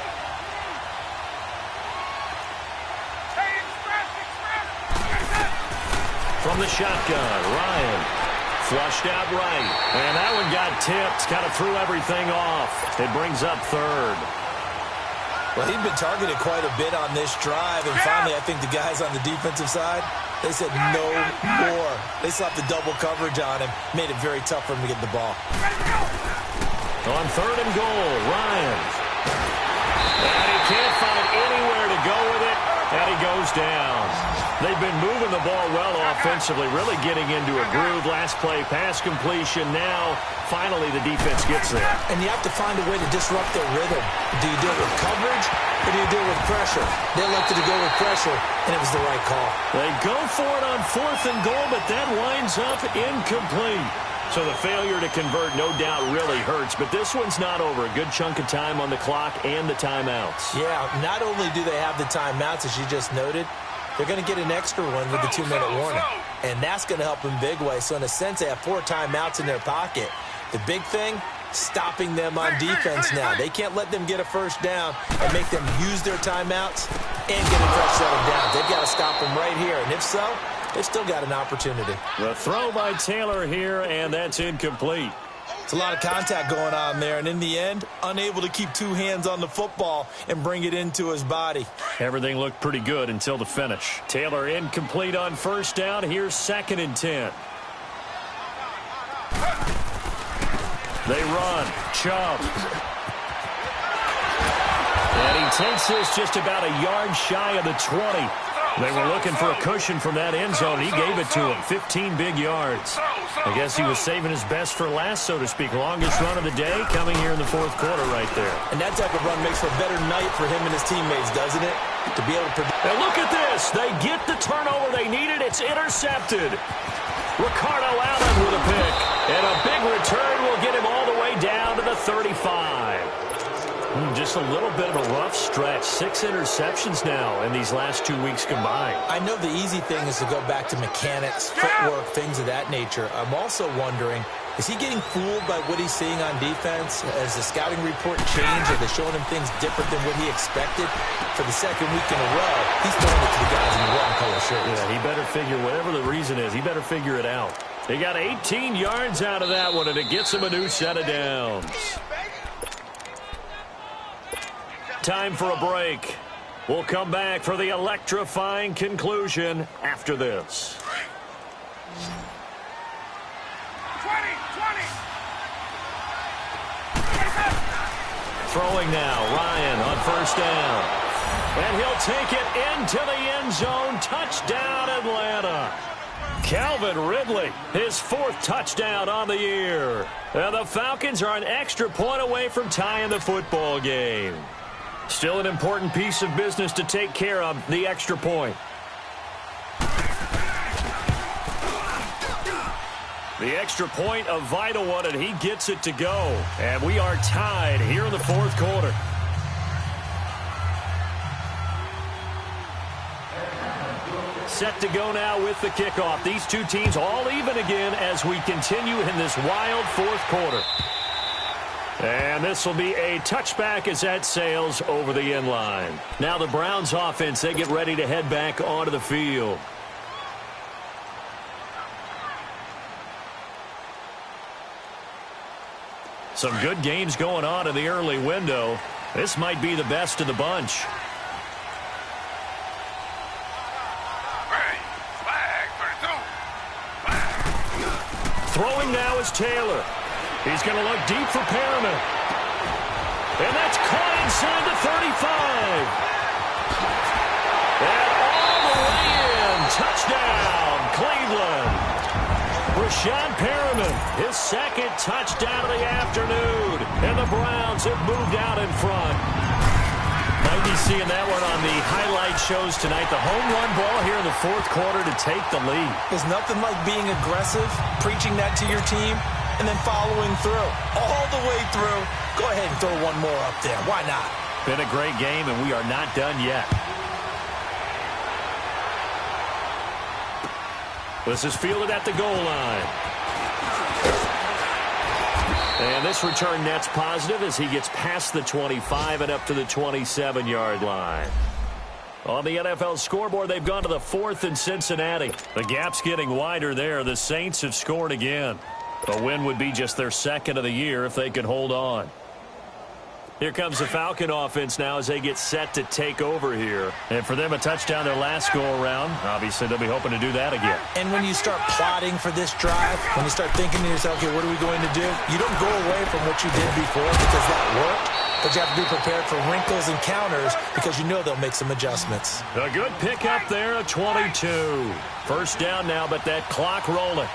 [SPEAKER 2] From the shotgun, Ryan. Flushed out right. And that one got tipped. Kind of threw everything off. It brings up 3rd.
[SPEAKER 4] Well, he'd been targeted quite a bit on this drive, and finally I think the guys on the defensive side, they said no more. They slapped the double coverage on him, made it very tough for him to get the ball.
[SPEAKER 2] On 3rd and goal, Ryan. And he can't find anywhere to go with it, and he goes down. They've been moving the ball well offensively, really getting into a groove. Last play, pass completion. Now, finally, the defense gets there.
[SPEAKER 4] And you have to find a way to disrupt their rhythm. Do you deal with coverage, or do you deal with pressure? They elected to go with pressure, and it was the right call.
[SPEAKER 2] They go for it on 4th and goal, but that winds up incomplete. So the failure to convert, no doubt, really hurts. But this one's not over. A good chunk of time on the clock and the timeouts.
[SPEAKER 4] Yeah, not only do they have the timeouts, as you just noted, they're going to get an extra one with the 2-minute warning. And that's going to help them big way. So in a sense, they have 4 timeouts in their pocket. The big thing, stopping them on defense now. They can't let them get a first down and make them use their timeouts and get a fresh set of downs. They've got to stop them right here. And if so, they've still got an opportunity.
[SPEAKER 2] The throw by Taylor here, and that's incomplete.
[SPEAKER 4] It's a lot of contact going on there, and in the end, unable to keep 2 hands on the football and bring it into his body.
[SPEAKER 2] Everything looked pretty good until the finish. Taylor incomplete on first down. Here's 2nd and 10. They run. Chubb. And he takes this just about a yard shy of the 20. They were looking for a cushion from that end zone. He gave it to him. 15 big yards. I guess he was saving his best for last, so to speak. Longest run of the day coming here in the fourth quarter right there.
[SPEAKER 4] And that type of run makes for a better night for him and his teammates, doesn't it? To be able to produce.
[SPEAKER 2] And look at this. They get the turnover they needed. It's intercepted. Ricardo Allen with a pick. And a big return will get him all the way down to the 35. Just a little bit of a rough stretch. 6 interceptions now in these last 2 weeks combined.
[SPEAKER 4] I know the easy thing is to go back to mechanics, footwork, things of that nature. I'm also wondering, is he getting fooled by what he's seeing on defense? Has the scouting report changed? Are they showing him things different than what he expected? For the second week in a row, he's throwing it to the guys in the wrong color shirts.
[SPEAKER 2] Yeah, he better figure, whatever the reason is, he better figure it out. He got 18 yards out of that one, and it gets him a new set of downs. Time for a break. We'll come back for the electrifying conclusion after this.
[SPEAKER 3] 20.
[SPEAKER 2] Throwing now, Ryan on first down. And he'll take it into the end zone. Touchdown, Atlanta. Calvin Ridley, his 4th touchdown on the year. And the Falcons are an extra point away from tying the football game. Still an important piece of business to take care of, the extra point. The extra point, a vital one, and he gets it to go. And we are tied here in the fourth quarter. Set to go now with the kickoff. These two teams all even again as we continue in this wild fourth quarter. And this will be a touchback as that sails over the end line. Now the Browns offense, they get ready to head back onto the field. Some good games going on in the early window. This might be the best of the bunch. Throwing now is Taylor. He's going to look deep for Perriman. And that's caught inside the 35. And all the way in. Touchdown, Cleveland. Rashad Perriman, his 2nd touchdown of the afternoon. And the Browns have moved out in front. Might be seeing that one on the highlight shows tonight. The home run ball here in the fourth quarter to take the lead.
[SPEAKER 4] There's nothing like being aggressive, preaching that to your team, and then following through. All the way through. Go ahead and throw one more up there. Why not?
[SPEAKER 2] Been a great game, and we are not done yet. This is fielded at the goal line. And this return net's positive as he gets past the 25 and up to the 27-yard line. On the NFL scoreboard, they've gone to the 4th in Cincinnati. The gap's getting wider there. The Saints have scored again. A win would be just their 2nd of the year if they could hold on. Here comes the Falcon offense now as they get set to take over here. And for them, a touchdown their last go-around. Obviously, they'll be hoping to do that again.
[SPEAKER 4] And when you start plotting for this drive, when you start thinking to yourself, okay, what are we going to do? You don't go away from what you did before because that worked. But you have to be prepared for wrinkles and counters because you know they'll make some adjustments.
[SPEAKER 2] A good pick up there at 22. First down now, but that clock rolling.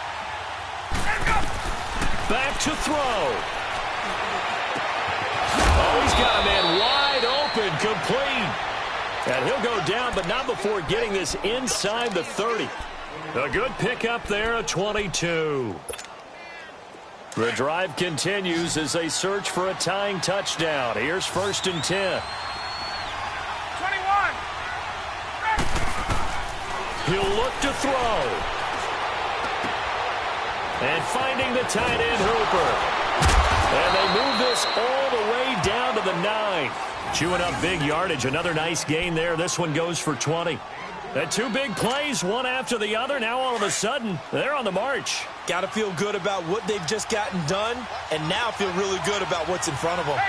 [SPEAKER 2] Back to throw. Oh, he's got a man wide open, complete. And he'll go down, but not before getting this inside the 30. A good pick up there at 22. The drive continues as they search for a tying touchdown. Here's 1st and 10.
[SPEAKER 3] 21.
[SPEAKER 2] He'll look to throw. And finding the tight end, Hooper. And they move this all the way down to the 9. Chewing up big yardage. Another nice gain there. This one goes for 20. And 2 big plays, one after the other. Now all of a sudden, they're on the march.
[SPEAKER 4] Got to feel good about what they've just gotten done, and now feel really good about what's in front of them.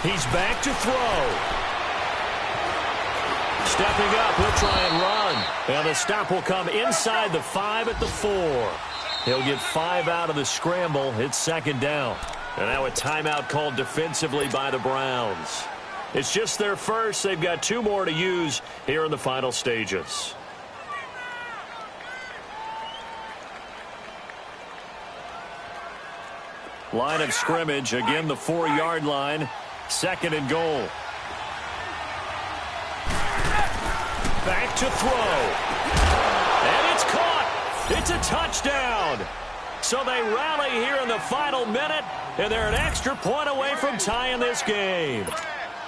[SPEAKER 2] He's back to throw. Stepping up, he'll try and run. And the stop will come inside the 5 at the 4. He'll get 5 out of the scramble. It's 2nd down. And now a timeout called defensively by the Browns. It's just their first. They've got 2 more to use here in the final stages. Line of scrimmage, again the 4-yard line. 2nd and goal. Back to throw. And it's caught. It's a touchdown. So they rally here in the final minute, and they're an extra point away from tying this game.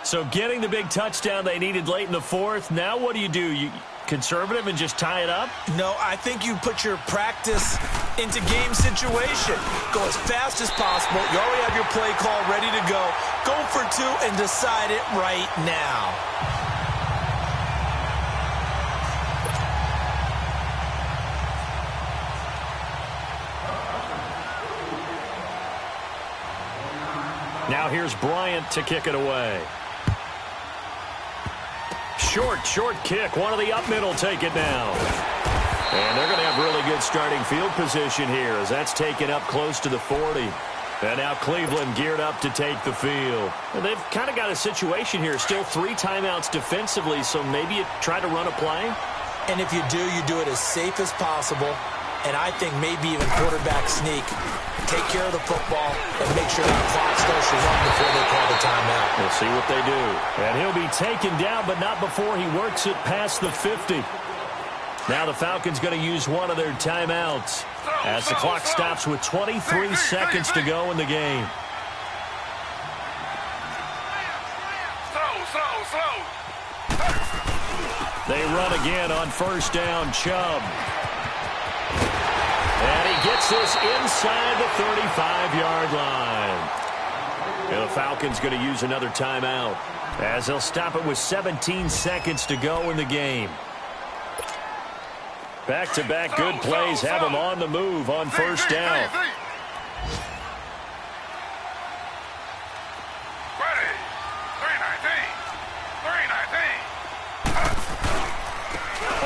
[SPEAKER 2] So getting the big touchdown they needed late in the 4th. Now what do? You conservative and just tie it up?
[SPEAKER 4] No, I think you put your practice into game situation. Go as fast as possible. You already have your play call ready to go. Go for 2 and decide it right now.
[SPEAKER 2] Now here's Bryant to kick it away. Short kick. One of the up middle take it down. And they're going to have really good starting field position here as that's taken up close to the 40. And now Cleveland geared up to take the field. And they've kind of got a situation here. Still 3 timeouts defensively, so maybe you try to run a play.
[SPEAKER 4] And if you do it as safe as possible. And I think maybe even quarterback sneak. Take care of the football and make sure that clock starts to run before they call the timeout.
[SPEAKER 2] We'll see what they do. And he'll be taken down, but not before he works it past the 50. Now the Falcons going to use one of their timeouts as the clock stops with 23 seconds to go in the game. They run again on 1st down. Chubb. And he gets this inside the 35-yard line. And the Falcons going to use another timeout as they'll stop it with 17 seconds to go in the game. Back-to-back good plays have them on the move on 1st down.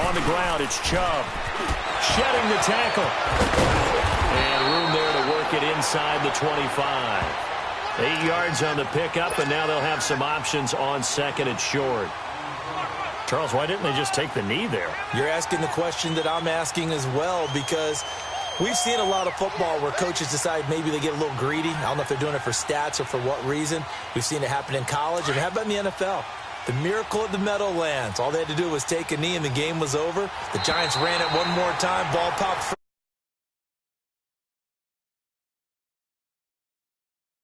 [SPEAKER 2] On the ground, it's Chubb. Shedding the tackle. And room there to work it inside the 25. 8 yards on the pickup, and now they'll have some options on 2nd and short. Charles, why didn't they just take the knee there?
[SPEAKER 4] You're asking the question that I'm asking as well, because we've seen a lot of football where coaches decide maybe they get a little greedy. I don't know if they're doing it for stats or for what reason. We've seen it happen in college, and how about in the NFL? The miracle of the Meadowlands. All they had to do was take a knee, and the game was over. The Giants ran it one more time. Ball popped.